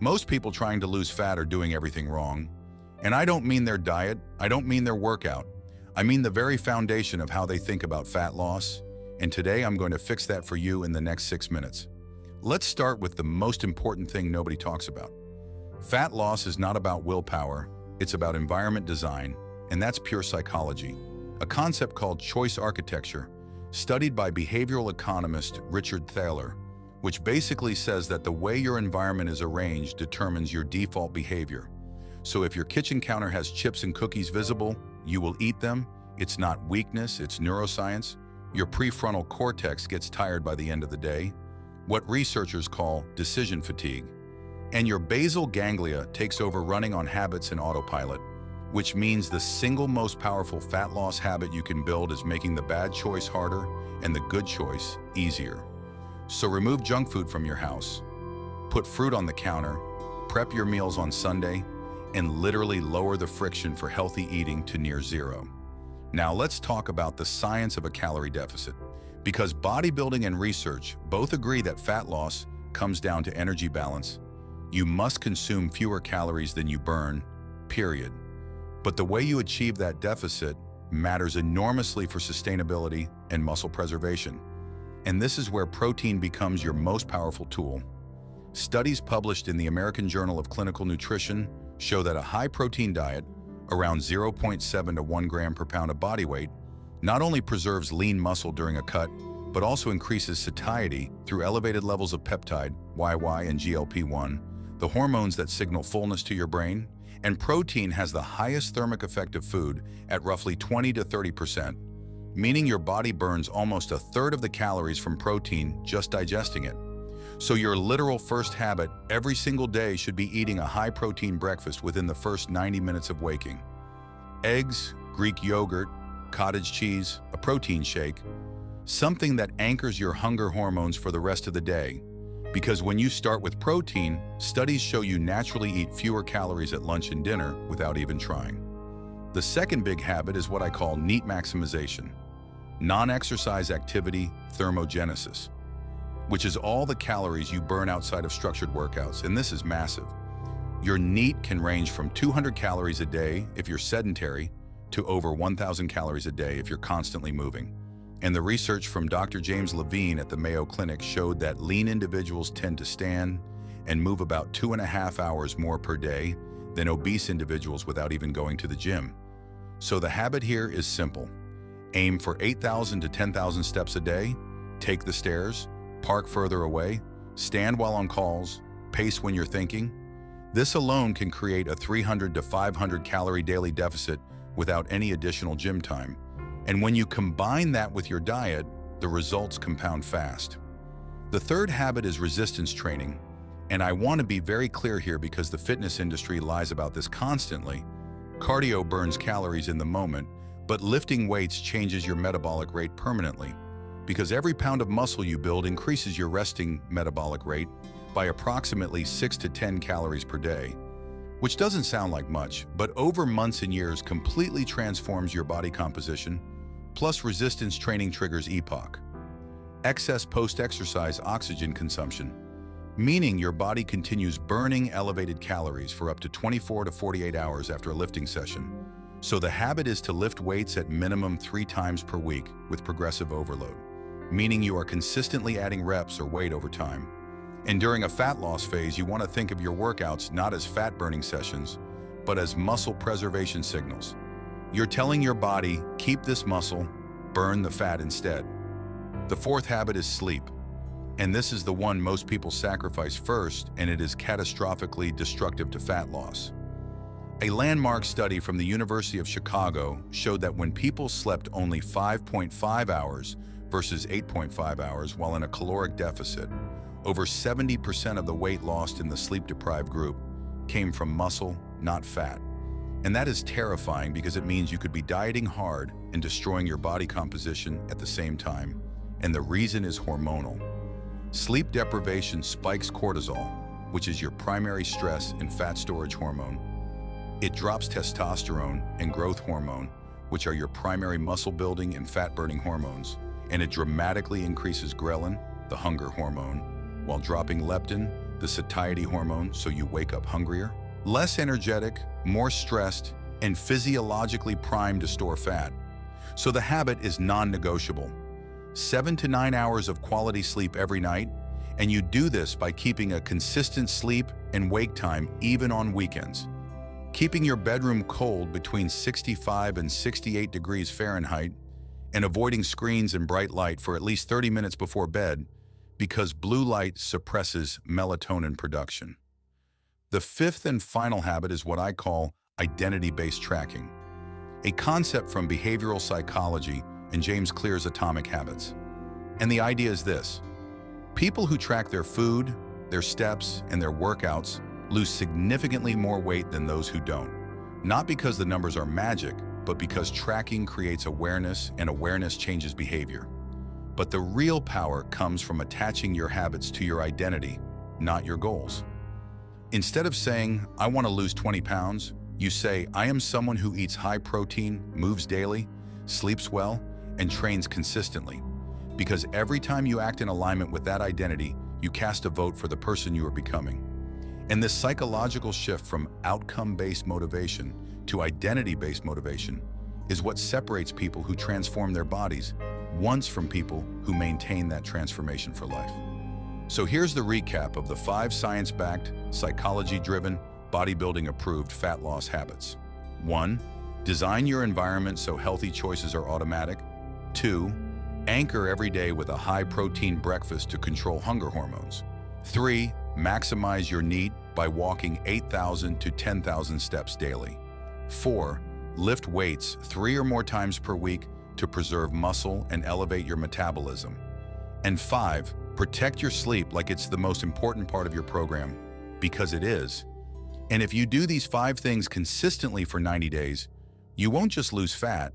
Most people trying to lose fat are doing everything wrong. And I don't mean their diet, I don't mean their workout. I mean the very foundation of how they think about fat loss. And today I'm going to fix that for you in the next 6 minutes. Let's start with the most important thing nobody talks about. Fat loss is not about willpower, it's about environment design, and that's pure psychology. A concept called choice architecture, studied by behavioral economist Richard Thaler, which basically says that the way your environment is arranged determines your default behavior. So if your kitchen counter has chips and cookies visible, you will eat them. It's not weakness, it's neuroscience. Your prefrontal cortex gets tired by the end of the day, what researchers call decision fatigue. And your basal ganglia takes over running on habits and autopilot, which means the single most powerful fat loss habit you can build is making the bad choice harder and the good choice easier. So remove junk food from your house, put fruit on the counter, prep your meals on Sunday, and literally lower the friction for healthy eating to near zero. Now let's talk about the science of a calorie deficit, because bodybuilding and research both agree that fat loss comes down to energy balance. You must consume fewer calories than you burn, period. But the way you achieve that deficit matters enormously for sustainability and muscle preservation. And this is where protein becomes your most powerful tool. Studies published in the American Journal of Clinical Nutrition show that a high-protein diet, around 0.7 to 1 gram per pound of body weight, not only preserves lean muscle during a cut, but also increases satiety through elevated levels of peptide, YY, and GLP-1, the hormones that signal fullness to your brain. And protein has the highest thermic effect of food at roughly 20 to 30%, meaning your body burns almost a third of the calories from protein just digesting it. So your literal first habit every single day should be eating a high-protein breakfast within the first 90 minutes of waking. Eggs, Greek yogurt, cottage cheese, a protein shake, something that anchors your hunger hormones for the rest of the day. Because when you start with protein, studies show you naturally eat fewer calories at lunch and dinner without even trying. The second big habit is what I call NEAT maximization, non-exercise activity thermogenesis, which is all the calories you burn outside of structured workouts, and this is massive. Your NEAT can range from 200 calories a day if you're sedentary to over 1,000 calories a day if you're constantly moving. And the research from Dr. James Levine at the Mayo Clinic showed that lean individuals tend to stand and move about 2.5 hours more per day than obese individuals without even going to the gym. So the habit here is simple. Aim for 8,000 to 10,000 steps a day, take the stairs, park further away, stand while on calls, pace when you're thinking. This alone can create a 300 to 500 calorie daily deficit without any additional gym time. And when you combine that with your diet, the results compound fast. The third habit is resistance training. And I want to be very clear here because the fitness industry lies about this constantly. Cardio burns calories in the moment, but lifting weights changes your metabolic rate permanently, because every pound of muscle you build increases your resting metabolic rate by approximately 6 to 10 calories per day, which doesn't sound like much, but over months and years completely transforms your body composition. Plus, resistance training triggers EPOC, excess post-exercise oxygen consumption, meaning your body continues burning elevated calories for up to 24 to 48 hours after a lifting session. So the habit is to lift weights at minimum 3 times per week with progressive overload, meaning you are consistently adding reps or weight over time. And during a fat loss phase, you want to think of your workouts not as fat-burning sessions, but as muscle preservation signals. You're telling your body, keep this muscle, burn the fat instead. The fourth habit is sleep. And this is the one most people sacrifice first, and it is catastrophically destructive to fat loss. A landmark study from the University of Chicago showed that when people slept only 5.5 hours versus 8.5 hours while in a caloric deficit, over 70% of the weight lost in the sleep-deprived group came from muscle, not fat. And that is terrifying because it means you could be dieting hard and destroying your body composition at the same time. And the reason is hormonal. Sleep deprivation spikes cortisol, which is your primary stress and fat storage hormone. It drops testosterone and growth hormone, which are your primary muscle building and fat burning hormones, and it dramatically increases ghrelin, the hunger hormone, while dropping leptin, the satiety hormone, so you wake up hungrier, less energetic, more stressed, and physiologically primed to store fat. So the habit is non-negotiable. 7 to 9 hours of quality sleep every night, and you do this by keeping a consistent sleep and wake time even on weekends. Keeping your bedroom cold between 65 and 68 degrees Fahrenheit, and avoiding screens and bright light for at least 30 minutes before bed because blue light suppresses melatonin production. The fifth and final habit is what I call identity-based tracking, a concept from behavioral psychology and James Clear's Atomic Habits. And the idea is this: people who track their food, their steps, and their workouts lose significantly more weight than those who don't. Not because the numbers are magic, but because tracking creates awareness, and awareness changes behavior. But the real power comes from attaching your habits to your identity, not your goals. Instead of saying, "I want to lose 20 pounds," you say, "I am someone who eats high protein, moves daily, sleeps well, and trains consistently." Because every time you act in alignment with that identity, you cast a vote for the person you are becoming. And this psychological shift from outcome-based motivation to identity-based motivation is what separates people who transform their bodies once from people who maintain that transformation for life. So here's the recap of the 5 science-backed, psychology-driven, bodybuilding-approved fat loss habits. 1. Design your environment so healthy choices are automatic. 2. Anchor every day with a high-protein breakfast to control hunger hormones. 3. Maximize your NEAT by walking 8,000 to 10,000 steps daily. 4. Lift weights 3 or more times per week to preserve muscle and elevate your metabolism. And 5. Protect your sleep like it's the most important part of your program, because it is. And if you do these 5 things consistently for 90 days, you won't just lose fat,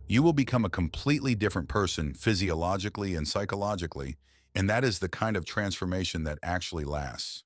you will become a completely different person physiologically and psychologically, and that is the kind of transformation that actually lasts.